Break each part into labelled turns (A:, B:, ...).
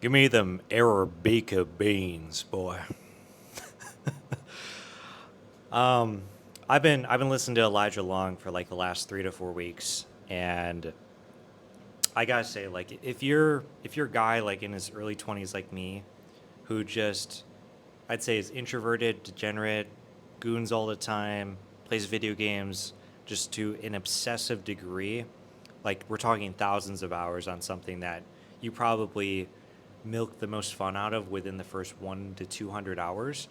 A: Give me them arabica beans, boy. Um, I've been listening to Elijah Long for like the last 3 to 4 weeks, and I gotta say, like, if you're a guy like in his early 20s like me, who just I'd say is introverted, degenerate, goons all the time, plays video games just to an obsessive degree, like we're talking thousands of hours on something that you probably milk the most fun out of within the first 1 to 200 hours.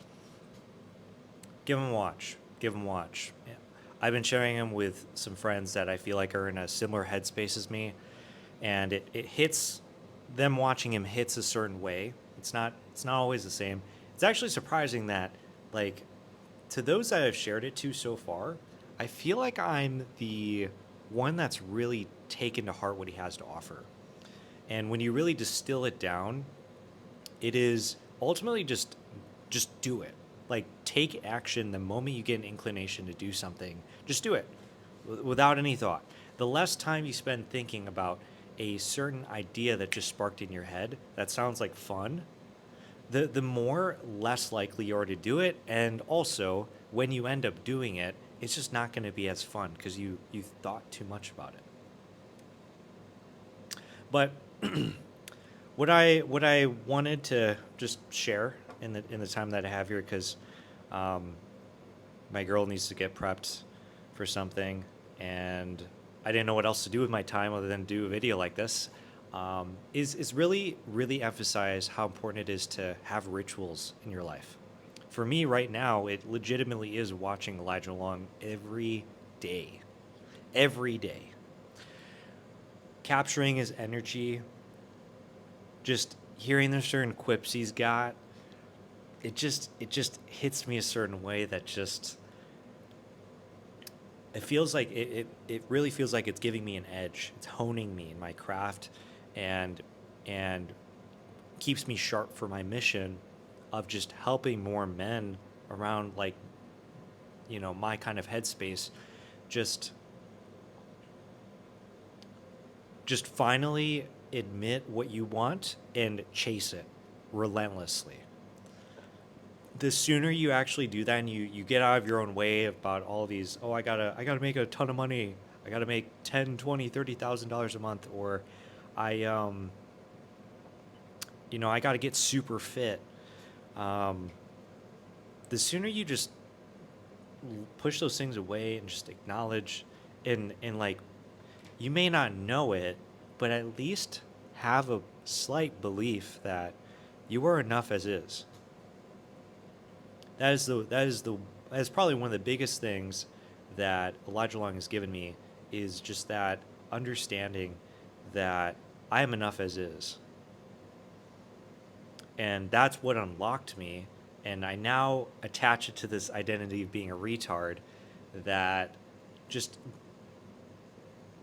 A: Give them a watch. Give them a watch. Yeah. I've been sharing them with some friends that I feel like are in a similar headspace as me, and it hits them. Watching him hits a certain way. It's not always the same. It's actually surprising that, like, to those that I've shared it to so far, I feel like I'm the one that's really taken to heart what he has to offer. And when you really distill it down, it is ultimately just do it. Like, take action the moment you get an inclination to do something. Just do it without any thought. The less time you spend thinking about a certain idea that just sparked in your head that sounds like fun, the more less likely you are to do it. And also, when you end up doing it, it's just not going to be as fun because you thought too much about it. But what I wanted to just share in the time that I have here, because um, my girl needs to get prepped for something, and I didn't know what else to do with my time other than do a video like this. Is really emphasize how important it is to have rituals in your life. For me right now, it legitimately is watching Elijah Long every day, capturing his energy, just hearing the certain quips he's got. It just hits me a certain way that just it feels like it really feels like it's giving me an edge. It's honing me in my craft, and and keeps me sharp for my mission of just helping more men around, like, my kind of headspace, just just finally admit what you want and chase it relentlessly. The sooner you actually do that, and you get out of your own way about all these, oh, I gotta make a ton of money, I gotta make 10, 20, $30,000 a month, or I I gotta get super fit. um the sooner you just push those things away and just acknowledge, and like, you may not know it, but at least have a slight belief that you are enough as is. That is probably one of the biggest things that Elijah Long has given me, is just that understanding that I am enough as is. And that's what unlocked me, and I now attach it to this identity of being a retard that just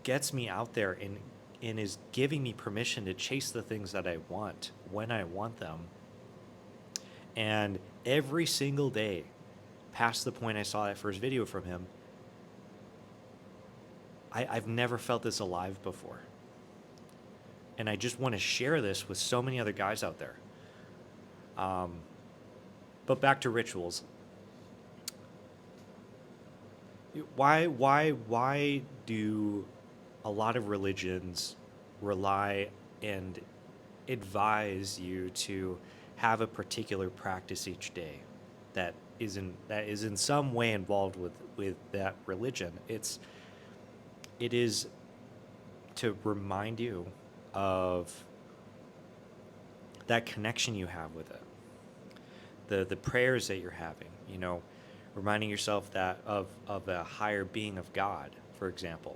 A: gets me out there, and is giving me permission to chase the things that I want when I want them. And every single day past the point I saw that first video from him, I've never felt this alive before. And I just want to share this with so many other guys out there. Um, but back to rituals. Why do a lot of religions rely and advise you to have a particular practice each day that is in some way involved with that religion? It is to remind you of that connection you have with it, the prayers that you're having, reminding yourself that of a higher being of God, for example.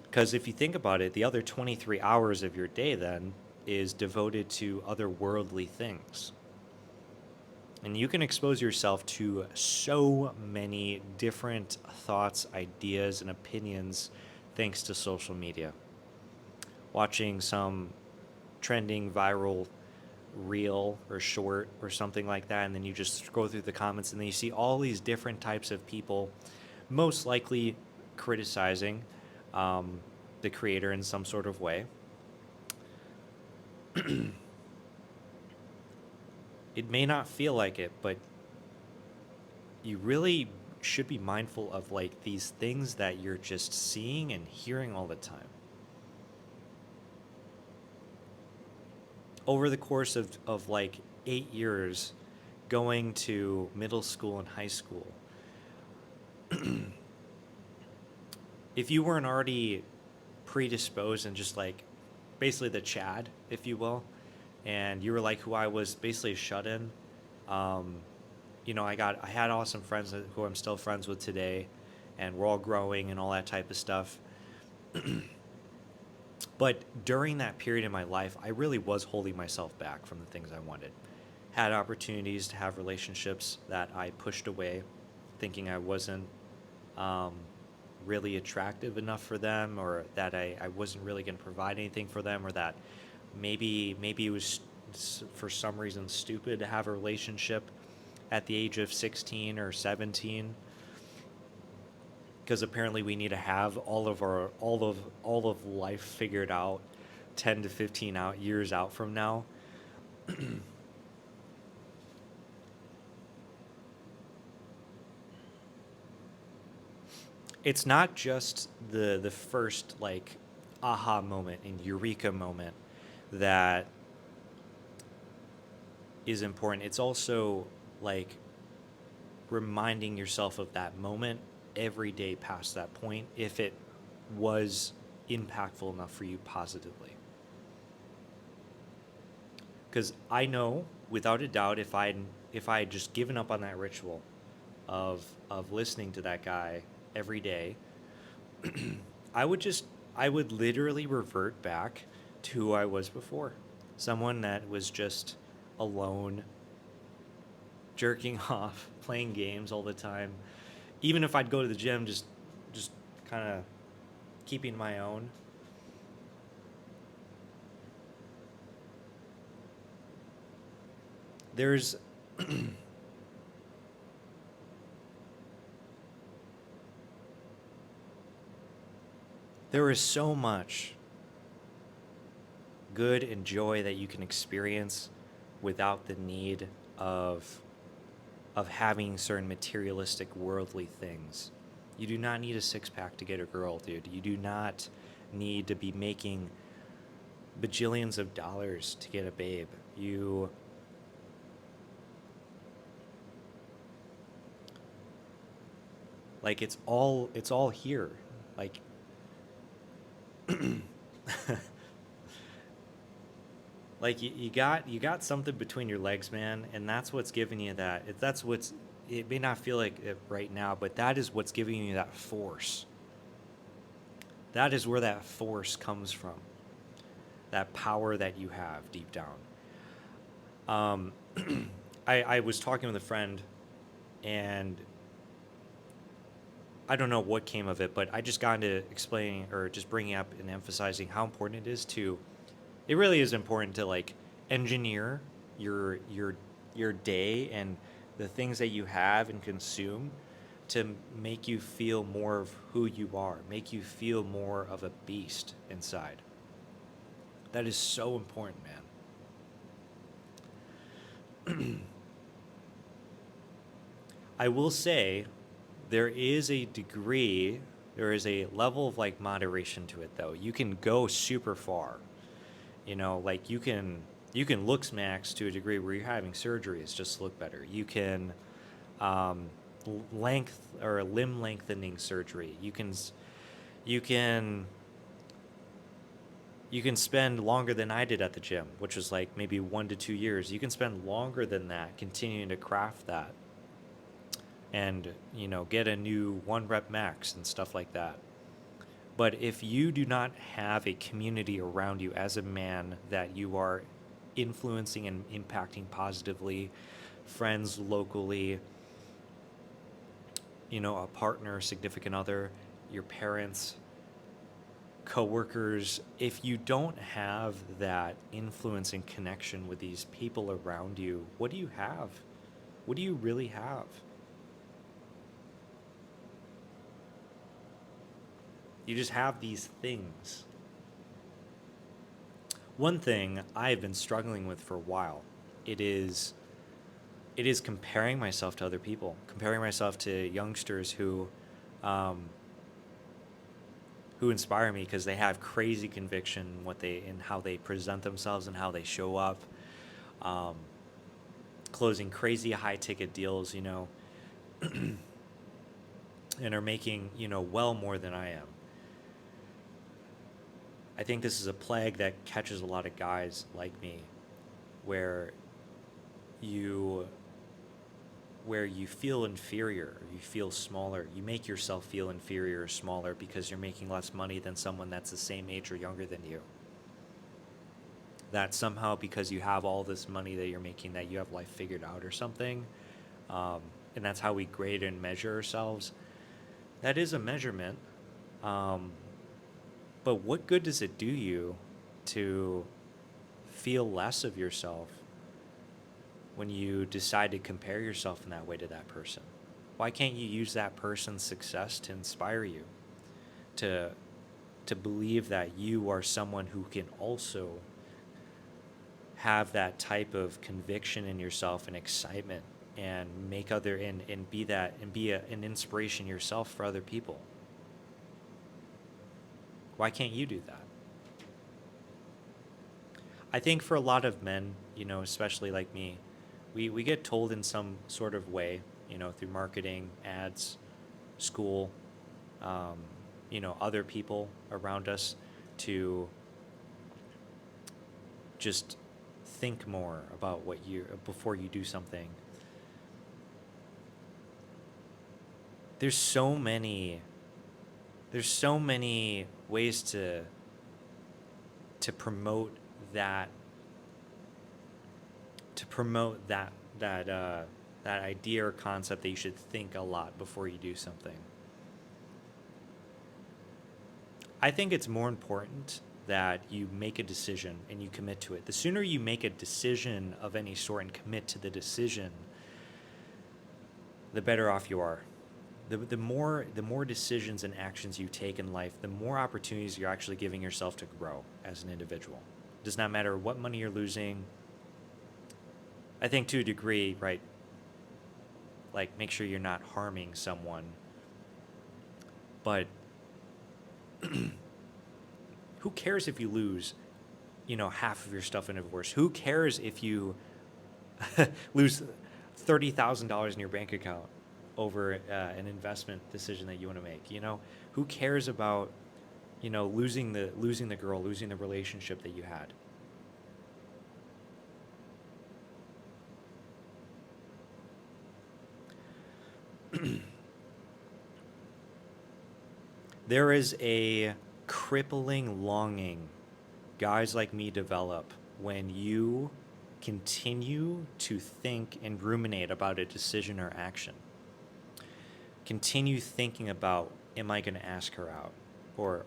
A: Because if you think about it, the other 23 hours of your day then is devoted to other worldly things. And you can expose yourself to so many different thoughts, ideas, and opinions thanks to social media. Watching some trending viral reel or short or something like that, and then you just scroll through the comments, and then you see all these different types of people, most likely criticizing the creator in some sort of way. It may not feel like it, but you really should be mindful of like these things that you're just seeing and hearing all the time. Over the course of like 8 years going to middle school and high school, if you weren't already predisposed and just like basically the Chad, if you will, and you were like who I was, basically a shut in. Um, I had awesome friends who I'm still friends with today, and we're all growing and all that type of stuff. But during that period in my life, I really was holding myself back from the things I wanted. Had opportunities to have relationships that I pushed away, thinking I wasn't um, really attractive enough for them, or that I wasn't really going to provide anything for them, or that maybe it was for some reason stupid to have a relationship at the age of 16 or 17, because apparently we need to have all of life figured out 10 to 15 years out from now. It's not just the first like aha moment and eureka moment that is important. It's also like reminding yourself of that moment every day past that point if it was impactful enough for you positively. Because I know without a doubt, if I had just given up on that ritual of listening to that guy every day, I would just I would literally revert back to who I was before. Someone that was just alone, jerking off, playing games all the time. Even if I'd go to the gym, just kind of keeping my own. There's there is so much good and joy that you can experience without the need of having certain materialistic worldly things. You do not need a six pack to get a girl, dude. You do not need to be making bajillions of dollars to get a babe. You like it's all here. Like like you got something between your legs, man, and that's what's giving you that. That's what's it may not feel like it right now, but that is what's giving you that force. That is where that force comes from. That power that you have deep down. Um, I was talking with a friend, and I don't know what came of it, but I just got into explaining or just bringing up and emphasizing how important it is to. It really is important to like engineer your day and the things that you have and consume to make you feel more of who you are, make you feel more of a beast inside. That is so important, man. I will say there is a degree, there is a level of like moderation to it though. You can go super far. Like you can look max to a degree where you're having surgeries just to look better. You can um, length or limb lengthening surgery. You can you can spend longer than I did at the gym, which was like maybe 1 to 2 years. You can spend longer than that continuing to craft that and get a new one rep max and stuff like that. But if you do not have a community around you as a man that you are influencing and impacting positively, friends locally, a partner, significant other, your parents, coworkers, if you don't have that influence and connection with these people around you, what do you have? What do you really have? You just have these things. One thing I've been struggling with for a while, it is it is comparing myself to other people, comparing myself to youngsters um, who inspire me because they have crazy conviction in what they in how they present themselves and how they show up, um, closing crazy high ticket deals, and are making well more than I am. I think this is a plague that catches a lot of guys like me, where you where you feel inferior, you feel smaller, you make yourself feel inferior or smaller because you're making less money than someone that's the same age or younger than you. That somehow because you have all this money that you're making, that you have life figured out or something, um, and that's how we grade and measure ourselves. That is a measurement, um, but what good does it do you to feel less of yourself when you decide to compare yourself in that way to that person? Why can't you use that person's success to inspire you, to to believe that you are someone who can also have that type of conviction in yourself and excitement and make other and be that and be an inspiration yourself for other people? Why can't you do that? I think for a lot of men, especially like me, we get told in some sort of way, through marketing, ads, school, um, other people around us, to just think more about what you before you do something. There's so many there's so many ways to promote that to promote that that uh, that idea or concept that you should think a lot before you do something. I think it's more important that you make a decision and you commit to it. The sooner you make a decision of any sort and commit to the decision, the better off you are. The more decisions and actions you take in life, the more opportunities you're actually giving yourself to grow as an individual. It does not matter what money you're losing. I think to a degree, right? Like, make sure you're not harming someone. But who cares if you lose, half of your stuff in a divorce? Who cares if you lose $30,000 in your bank account over an investment decision that you want to make? Who cares about losing the girl, losing the relationship that you had? There is a crippling longing guys like me develop when you continue to think and ruminate about a decision or action. Continue thinking about, am I going to ask her out, or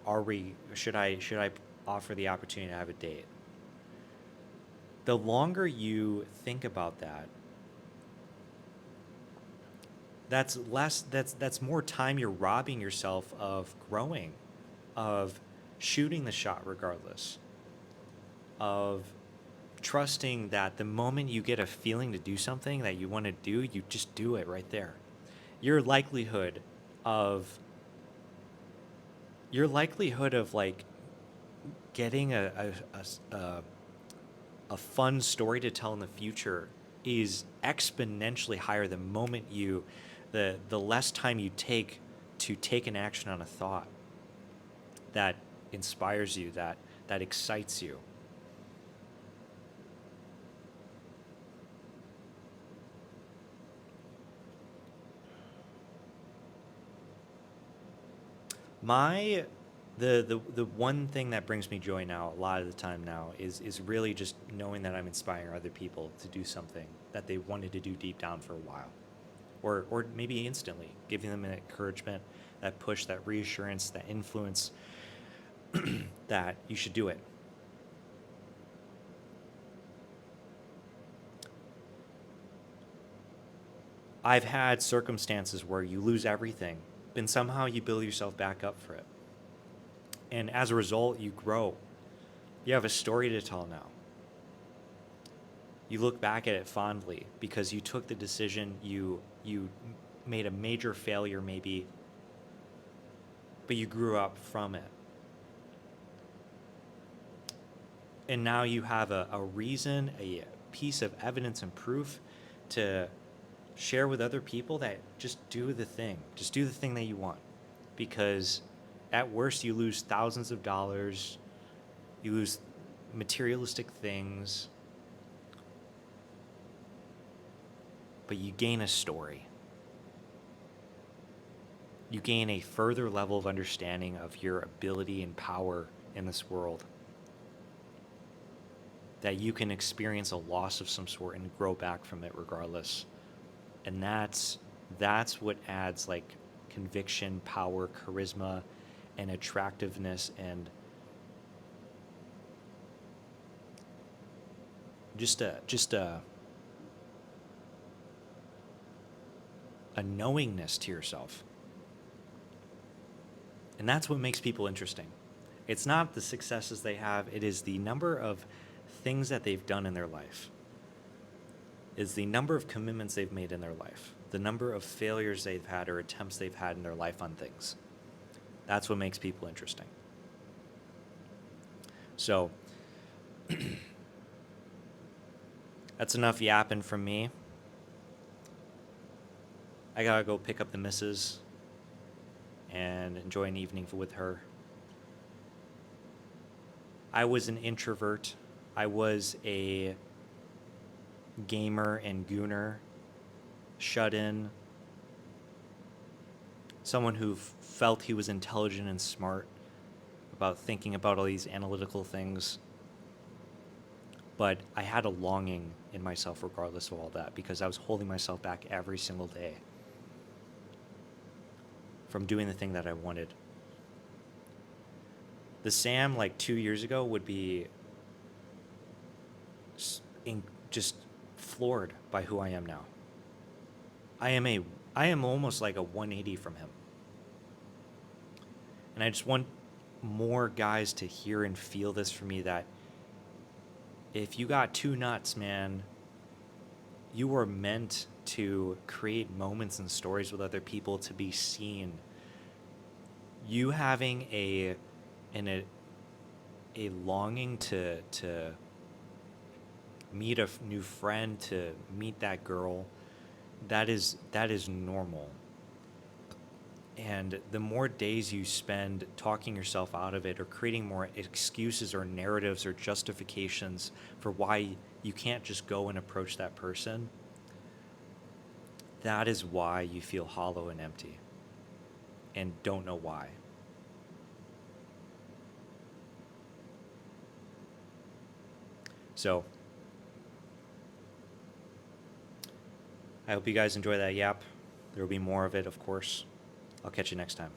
A: should I offer the opportunity to have a date? The longer you think about that, that's more time you're robbing yourself of growing, of shooting the shot regardless, of trusting that the moment you get a feeling to do something that you want to do, you just do it right there. Your likelihood of like getting a fun story to tell in the future is exponentially higher the moment the less time you take to take an action on a thought that inspires you, that excites you. My the one thing that brings me joy now, a lot of the time now, is really just knowing that I'm inspiring other people to do something that they wanted to do deep down for a while, or maybe instantly, giving them an encouragement, that push, that reassurance, that influence, that you should do it. I've had circumstances where you lose everything, and somehow you build yourself back up for it, and as a result, you grow. You have a story to tell now. You look back at it fondly because you took the decision, you made a major failure maybe, but you grew up from it. And now you have a reason, a piece of evidence and proof to share with other people that just do the thing. Just do the thing that you want. Because at worst, you lose thousands of dollars, you lose materialistic things, but you gain a story. You gain a further level of understanding of your ability and power in this world. That you can experience a loss of some sort and grow back from it regardless. And that's what adds like conviction, power, charisma, and attractiveness, and just a knowingness to yourself. And that's what makes people interesting. It's not the successes they have, it is the number of things that they've done in their life. It's the number of commitments they've made in their life, the number of failures they've had or attempts they've had in their life on things. That's what makes people interesting. So, that's enough yapping from me. I gotta go pick up the missus and enjoy an evening with her. I was an introvert. I was a gamer and gooner, shut in, someone who felt he was intelligent and smart about thinking about all these analytical things. But I had a longing in myself regardless of all that, because I was holding myself back every single day from doing the thing that I wanted. The Sam like 2 years ago would be just floored by who I am now. I am almost like a 180 from him. And I just want more guys to hear and feel this from me, that if you got two nuts, man, you were meant to create moments and stories with other people, to be seen. You having a longing to meet a new friend, to meet that girl, that is normal. And the more days you spend talking yourself out of it, or creating more excuses or narratives or justifications for why you can't just go and approach that person, that is why you feel hollow and empty and don't know why. So, I hope you guys enjoy that yap. There will be more of it, of course. I'll catch you next time.